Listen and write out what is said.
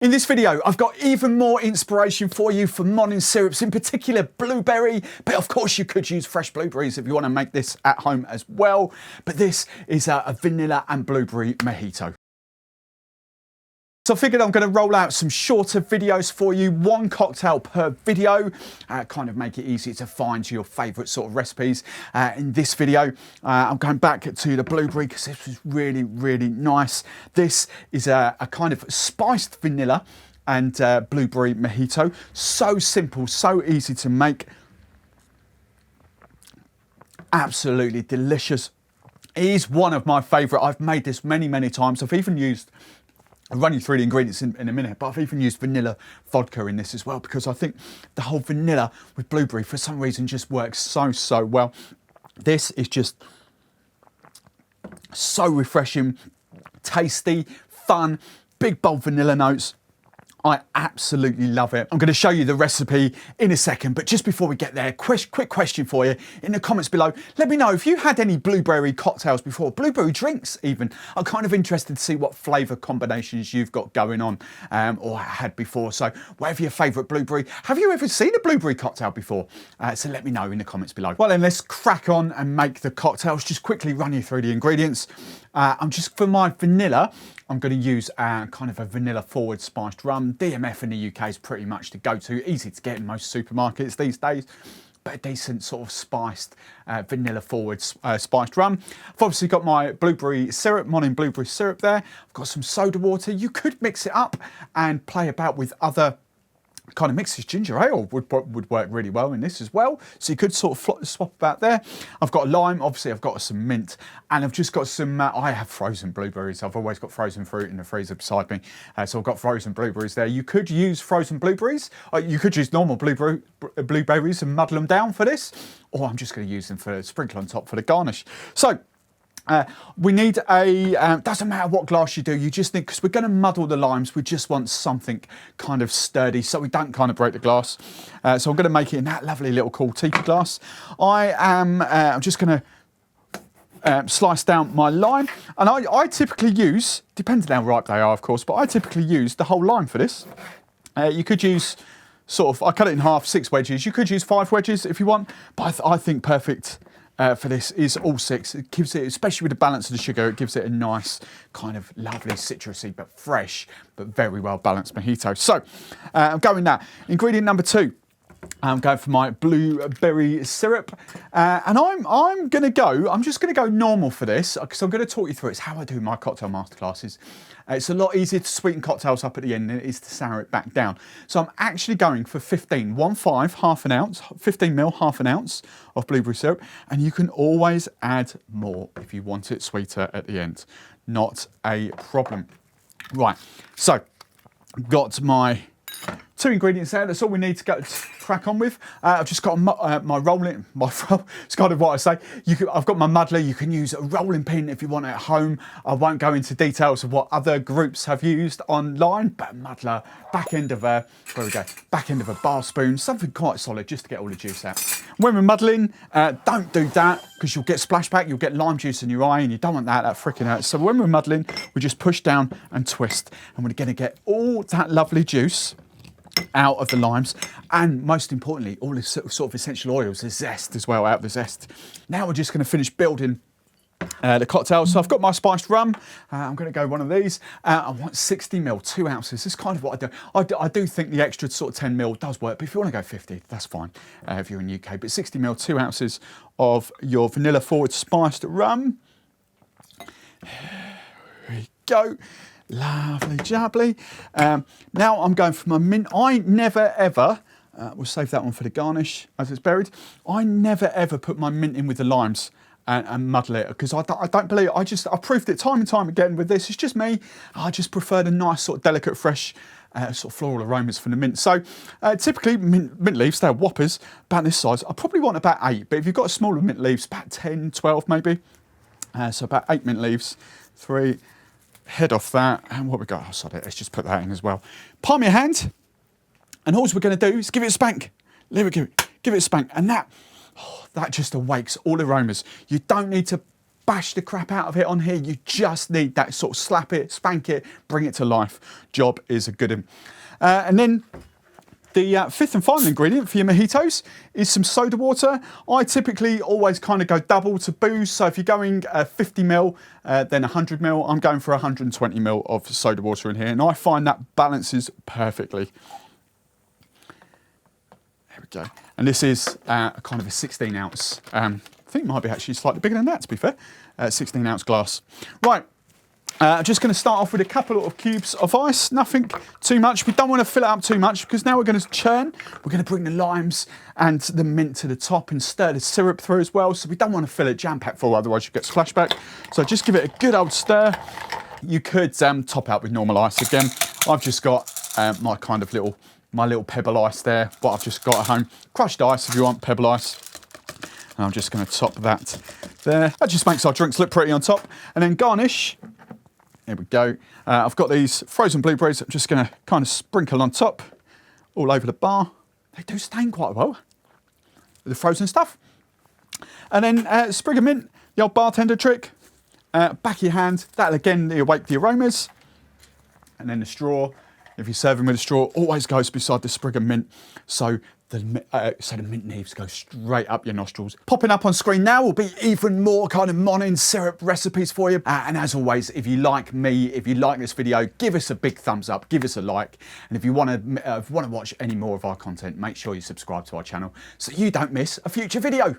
In this video, I've got even more inspiration for you for Monin syrups, in particular blueberry, but of course you could use fresh blueberries if you want to make this at home as well. But this is a vanilla and blueberry mojito. So I figured I'm going to roll out some shorter videos for you, one cocktail per video, kind of make it easy to find your favourite sort of recipes. In this video, I'm going back to the blueberry because this was really, really nice. This is a kind of spiced vanilla and blueberry mojito. So simple, so easy to make. Absolutely delicious. It is one of my favourite. I've made this many, many times. I've even used... I'll run you through the ingredients in a minute, but I've even used vanilla vodka in this as well because I think the whole vanilla with blueberry for some reason just works so well. This is just so refreshing, tasty, fun, big bold vanilla notes. I absolutely love it. I'm going to show you the recipe in a second, but just before we get there, quick question for you in the comments below. Let me know if you had any blueberry cocktails before, blueberry drinks even. I'm kind of interested to see what flavour combinations you've got going on or had before. So whatever your favourite blueberry, have you ever seen a blueberry cocktail before? So let me know in the comments below. Well then, let's crack on and make the cocktails. Just quickly run you through the ingredients. For my vanilla, I'm going to use kind of a vanilla forward spiced rum. DMF in the UK is pretty much the go-to, easy to get in most supermarkets these days, but a decent sort of spiced vanilla forward spiced rum. I've obviously got my blueberry syrup, Monin Blueberry Syurp there. I've got some soda water. You could mix it up and play about with other kind of mixes. Ginger ale would work really well in this as well, so you could sort of swap about there. I've got a lime, obviously I've got some mint, and I've just got some I have frozen blueberries. I've always got frozen fruit in the freezer beside me, so I've got frozen blueberries there. You could use frozen blueberries, you could use normal blueberries and muddle them down for this, or I'm just going to use them for sprinkle on top for the garnish. So we need doesn't matter what glass you do, you just need, because we're going to muddle the limes, we just want something kind of sturdy so we don't kind of break the glass. So I'm going to make it in that lovely little cool tiki glass. I'm just going to slice down my lime, and I typically use, depends on how ripe they are of course, but I typically use the whole lime for this. You could use sort of, I cut it in half, 6 wedges. You could use 5 wedges if you want, but I think perfect for this is all 6. It gives it, especially with the balance of the sugar, it gives it a nice kind of lovely citrusy but fresh but very well balanced mojito. So I'm going now. Ingredient number 2. I'm going for my blueberry syrup, and I'm just going to go normal for this because I'm going to talk you through it's how I do my cocktail masterclasses. It's a lot easier to sweeten cocktails up at the end than it is to sour it back down. So I'm actually going for 15 half an ounce, 15 ml, half an ounce of blueberry syrup, and you can always add more if you want it sweeter at the end. Not a problem. Right, so got my 2 ingredients there. That's all we need to go crack on with. I've just got my rolling, it's kind of what I say. I've got my muddler. You can use a rolling pin if you want it at home. I won't go into details of what other groups have used online, but a muddler, back end of a bar spoon, something quite solid just to get all the juice out. When we're muddling, don't do that because you'll get splashback, you'll get lime juice in your eye, and you don't want that freaking hurts. So when we're muddling, we just push down and twist, and we're going to get all that lovely juice out of the limes, and most importantly all this sort of essential oils, the zest as well, out of the zest. Now we're just going to finish building the cocktail. So I've got my spiced rum. I'm going to go one of these. I want 60 ml, 2 ounces. This is kind of what I do. I do think the extra sort of 10 ml does work, but if you want to go 50, that's fine if you're in the UK. But 60 ml, 2 ounces of your vanilla forward spiced rum. Here we go. Lovely jubbly. Now I'm going for my mint. I never ever, we'll save that one for the garnish as it's buried. I never ever put my mint in with the limes and muddle it because I don't believe, I've proved it time and time again with this. It's just me. I just prefer the nice sort of delicate fresh sort of floral aromas from the mint. So typically mint leaves, they're whoppers about this size. I probably want about 8, but if you've got smaller mint leaves, about 10, 12 maybe. So about 8 mint leaves, 3, head off that, and what we got, oh sorry, let's just put that in as well. Palm your hand, and all we're going to do is give it a spank. Give it a spank, and that just awakes all aromas. You don't need to bash the crap out of it on here. You just need that sort of slap it, spank it, bring it to life. Job is a good one. And then the fifth and final ingredient for your mojitos is some soda water. I typically always kind of go double to booze. So if you're going 50 ml, then 100 ml, I'm going for 120 ml of soda water in here. And I find that balances perfectly. There we go. And this is kind of a 16 ounce. I think it might be actually slightly bigger than that, to be fair. 16 ounce glass. Right. I'm just going to start off with a couple of cubes of ice, nothing too much. We don't want to fill it up too much because now we're going to churn. We're going to bring the limes and the mint to the top and stir the syrup through as well. So we don't want to fill it jam-packed full, otherwise you get splashback. So just give it a good old stir. You could top out with normal ice again. I've just got my little pebble ice there, what I've just got at home. Crushed ice if you want, pebble ice. And I'm just going to top that there. That just makes our drinks look pretty on top. And then garnish. There we go. I've got these frozen blueberries. I'm just going to kind of sprinkle on top, all over the bar. They do stain quite well, the frozen stuff. And then a sprig of mint, the old bartender trick. Back of your hand, that'll again awake the aromas. And then the straw, if you're serving with a straw, always goes beside the sprig of mint. So the mint leaves go straight up your nostrils. Popping up on screen now will be even more kind of Monin syrup recipes for you. And as always, if you like me, if you like this video, give us a big thumbs up, give us a like. And if you want to watch any more of our content, make sure you subscribe to our channel so you don't miss a future video.